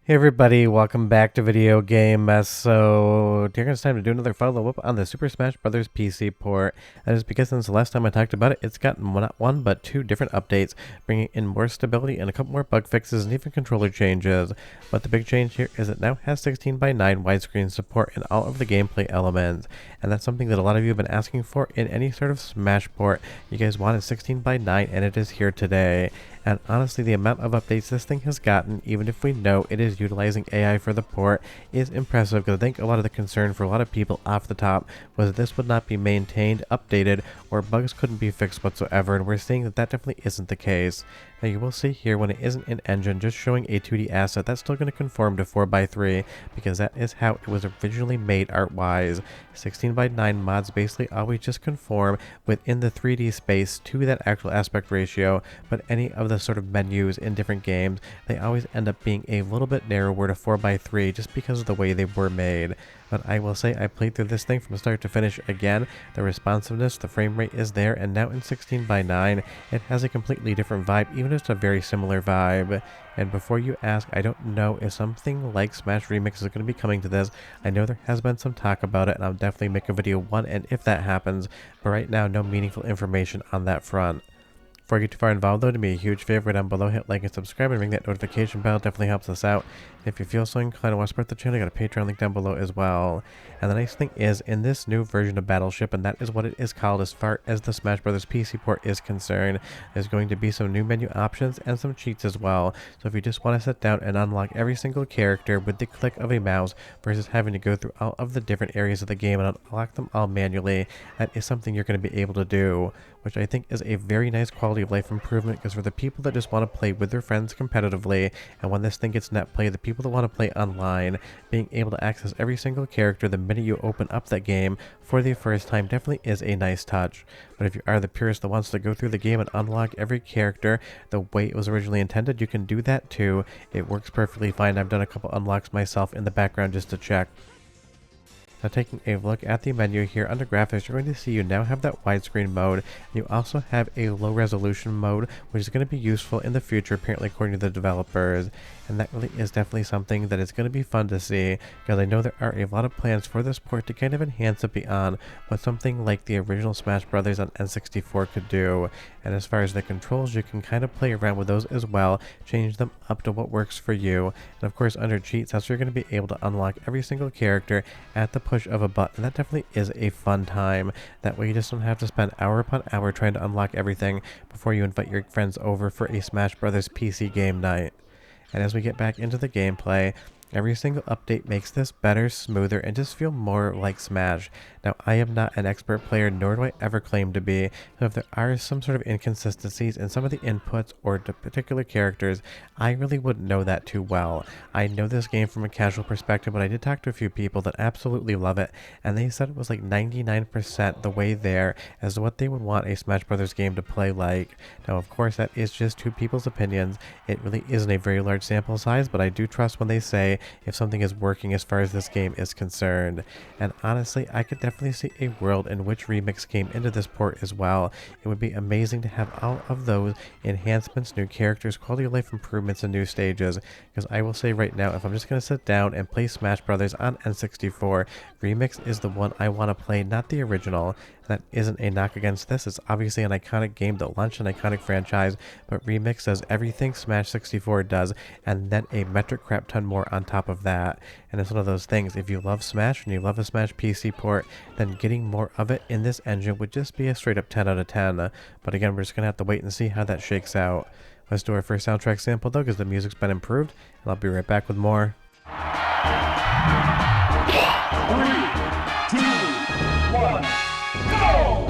Hey everybody, welcome back to Video Game Mess. So, here it's time to do another follow-up on the Super Smash Bros. PC port. That is because since the last time I talked about it, it's gotten not one but two different updates, bringing in more stability and a couple more bug fixes and even controller changes. But the big change here is it now has 16:9 widescreen support in all of the gameplay elements, and that's something that a lot of you have been asking for in any sort of Smash port. You guys wanted 16:9, and it is here today. And honestly, the amount of updates this thing has gotten, even if we know it is utilizing AI for the port, is impressive, because I think a lot of the concern for a lot of people off the top was that this would not be maintained, updated, or bugs couldn't be fixed whatsoever, and we're seeing that that definitely isn't the case. Now you will see here when it isn't an engine just showing a 2D asset, that's still going to conform to 4x3, because that is how it was originally made art-wise. 16:9 mods basically always just conform within the 3D space to that actual aspect ratio, but any of the sort of menus in different games, they always end up being a little bit narrower to 4x3 just because of the way they were made. But I will say I played through this thing from start to finish again. The responsiveness, the frame rate is there, and now in 16:9 it has a completely different vibe, even if it's a very similar vibe. And before you ask, I don't know if something like Smash Remix is going to be coming to this. I know there has been some talk about it, and I'll definitely make a video one and if that happens, but right now no meaningful information on that front. Before I get too far involved though, do me a huge favor down below, hit like and subscribe and ring that notification bell, definitely helps us out. And if you feel so inclined to want to support the channel, I got a Patreon link down below as well. And the nice thing is, in this new version of Battleship, and that is what it is called as far as the Smash Bros. PC port is concerned, there's going to be some new menu options and some cheats as well. So if you just want to sit down and unlock every single character with the click of a mouse versus having to go through all of the different areas of the game and unlock them all manually, that is something you're going to be able to do, which I think is a very nice quality of life improvement, because for the people that just want to play with their friends competitively, and when this thing gets net play, the people that want to play online, being able to access every single character the minute you open up that game for the first time definitely is a nice touch. But if you are the purist that wants to go through the game and unlock every character the way it was originally intended, you can do that too. It works perfectly fine. I've done a couple unlocks myself in the background just to check. Now taking a look at the menu here under graphics, you're going to see you now have that widescreen mode. You also have a low resolution mode, which is going to be useful in the future, apparently according to the developers. And that really is definitely something that is going to be fun to see, because I know there are a lot of plans for this port to kind of enhance it beyond what something like the original Smash Bros. On N64 could do. And as far as the controls, you can kind of play around with those as well, change them up to what works for you. And of course under cheats, that's where you're going to be able to unlock every single character at the push of a button. That definitely is a fun time. That way you just don't have to spend hour upon hour trying to unlock everything before you invite your friends over for a Smash Bros. PC game night. And as we get back into the gameplay, every single update makes this better, smoother, and just feel more like Smash. Now, I am not an expert player, nor do I ever claim to be, so if there are some sort of inconsistencies in some of the inputs or the particular characters, I really wouldn't know that too well. I know this game from a casual perspective, but I did talk to a few people that absolutely love it, and they said it was like 99% the way there as to what they would want a Smash Brothers game to play like. Now, of course, that is just two people's opinions. It really isn't a very large sample size, but I do trust when they say if something is working as far as this game is concerned. And honestly, I could definitely see a world in which Remix came into this port as well. It would be amazing to have all of those enhancements, new characters, quality of life improvements, and new stages, because I will say right now, if I'm just going to sit down and play Smash Brothers on N64, Remix is the one I want to play, not the original. That isn't a knock against this. It's obviously an iconic game that launched an iconic franchise, but Remix does everything Smash 64 does, and then a metric crap ton more on top of that. And it's one of those things, if you love Smash and you love a Smash PC port, then getting more of it in this engine would just be a straight up 10 out of 10. But again, we're just going to have to wait and see how that shakes out. Let's do our first soundtrack sample though, because the music's been improved, and I'll be right back with more. 3, 2, 1, go!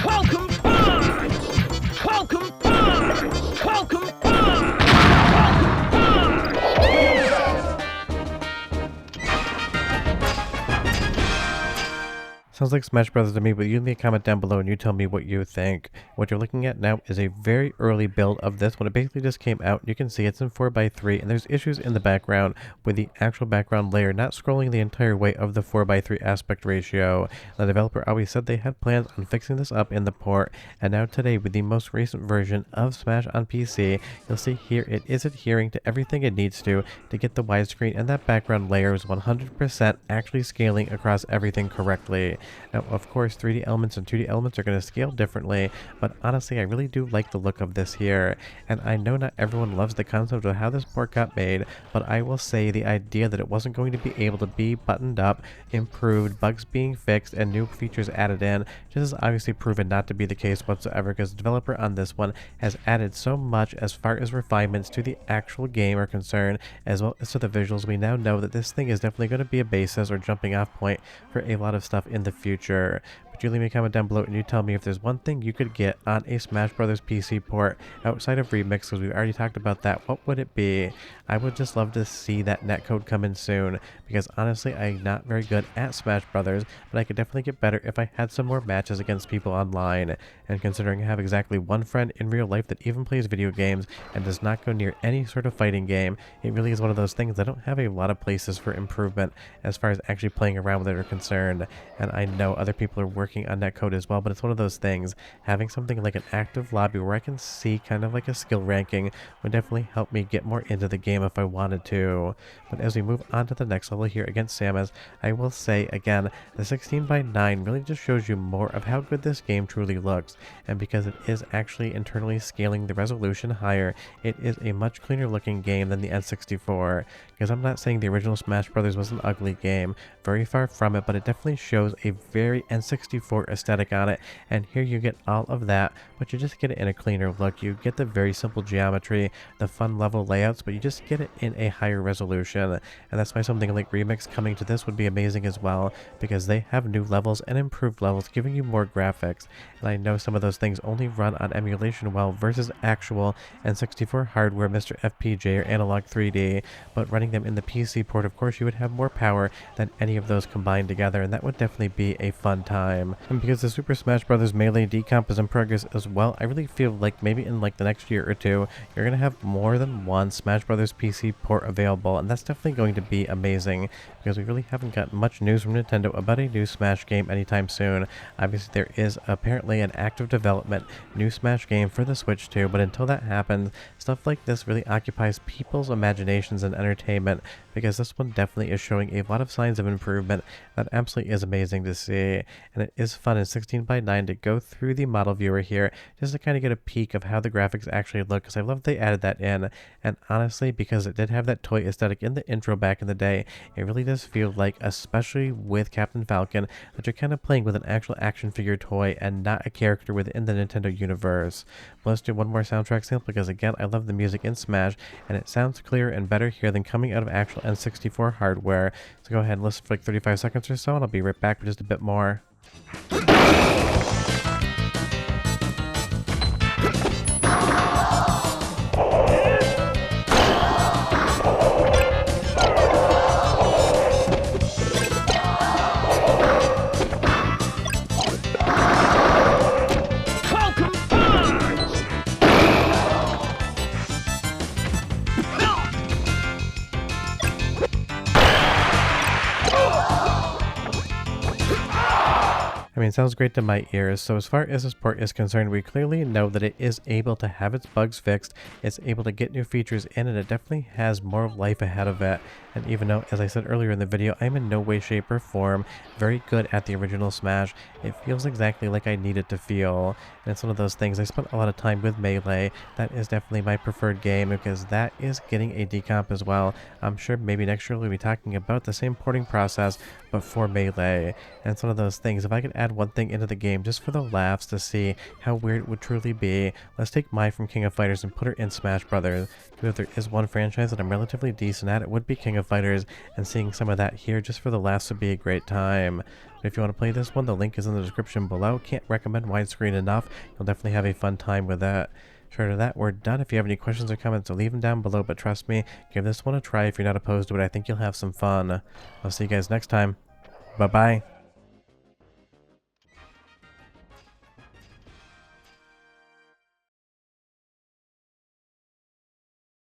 Welcome back! Sounds like Smash Brothers to me, but you leave a comment down below and you tell me what you think. What you're looking at now is a very early build of this when it basically just came out. You can see it's in 4x3 and there's issues in the background with the actual background layer not scrolling the entire way of the 4x3 aspect ratio. The developer always said they had plans on fixing this up in the port, and now today with the most recent version of Smash on PC, you'll see here it is adhering to everything it needs to get the widescreen, and that background layer is 100% actually scaling across everything correctly. Now, of course, 3D elements and 2D elements are going to scale differently, but honestly, I really do like the look of this here. And I know not everyone loves the concept of how this port got made, but I will say the idea that it wasn't going to be able to be buttoned up, improved, bugs being fixed, and new features added in, just is obviously proven not to be the case whatsoever, because the developer on this one has added so much as far as refinements to the actual game are concerned, as well as to the visuals. We now know that this thing is definitely going to be a basis or jumping off point for a lot of stuff in the future. But you leave me a comment down below and you tell me if there's one thing you could get on a Smash Brothers PC port outside of remix, because we've already talked about that. What would it be? I would just love to see that netcode come in soon, because honestly I'm not very good at Smash Brothers, but I could definitely get better if I had some more matches against people online. And considering I have exactly one friend in real life that even plays video games and does not go near any sort of fighting game, it really is one of those things I don't have a lot of places for improvement as far as actually playing around with it are concerned. And I know other people are working on netcode as well, but it's one of those things, having something like an active lobby where I can see kind of like a skill ranking would definitely help me get more into the game if I wanted to. But as we move on to the next level here against Samus, I will say again, the 16:9 really just shows you more of how good this game truly looks, and because it is actually internally scaling the resolution higher, it is a much cleaner looking game than the N64. Because I'm not saying the original Smash Brothers was an ugly game, very far from it, but it definitely shows a very N64 aesthetic on it, and here you get all of that, but you just get it in a cleaner look. You get the very simple geometry, the fun level layouts, but you just get it in a higher resolution. And that's why something like Remix coming to this would be amazing as well, because they have new levels and improved levels, giving you more graphics. And I know some of those things only run on emulation well versus actual N64 hardware, Mr. FPJ or Analog 3D, but running them in the PC port, of course, you would have more power than any of those combined together, and that would definitely be a fun time. And because the Super Smash Bros. Melee decomp is in progress as well, I really feel like maybe in like the next year or two, you're going to have more than one Smash Bros. PC port available, and that's definitely going to be amazing, because we really haven't gotten much news from Nintendo about a new Smash game anytime soon. Obviously, there is apparently an active development new Smash game for the Switch too, but until that happens, stuff like this really occupies people's imaginations and entertainment, because this one definitely is showing a lot of signs of improvement that absolutely is amazing to see. And it is fun in 16:9 to go through the model viewer here just to kind of get a peek of how the graphics actually look, because I love they added that in. And honestly, because it did have that toy aesthetic in the intro back in the day, it really does feel like, especially with Captain Falcon, that you're kind of playing with an actual action figure toy and not a character within the Nintendo universe. Let's do one more soundtrack sample, because again, I love the music in Smash, and it sounds clearer and better here than coming out of actual N64 hardware. So go ahead and listen for like 35 seconds or so, and I'll be right back with just a bit more. I mean, it sounds great to my ears. So as far as this port is concerned, we clearly know that it is able to have its bugs fixed, it's able to get new features in, and it definitely has more life ahead of it. And even though, as I said earlier in the video, I'm in no way, shape, or form very good at the original Smash, it feels exactly like I need it to feel. And it's one of those things, I spent a lot of time with Melee. That is definitely my preferred game, because that is getting a decomp as well. I'm sure maybe next year we'll be talking about the same porting process, but for Melee. And it's one of those things, if I could add one thing into the game just for the laughs to see how weird it would truly be, let's take Mai from King of Fighters and put her in Smash Brothers. Because if there is one franchise that I'm relatively decent at, it would be King of Fighters, and seeing some of that here just for the laughs would be a great time. But if you want to play this one, the link is in the description below. Can't recommend Widescreen enough. You'll definitely have a fun time with that. Short of that, we're done. If you have any questions or comments, leave them down below, but trust me, give this one a try if you're not opposed to it. I think you'll have some fun. I'll see you guys next time. Bye-bye.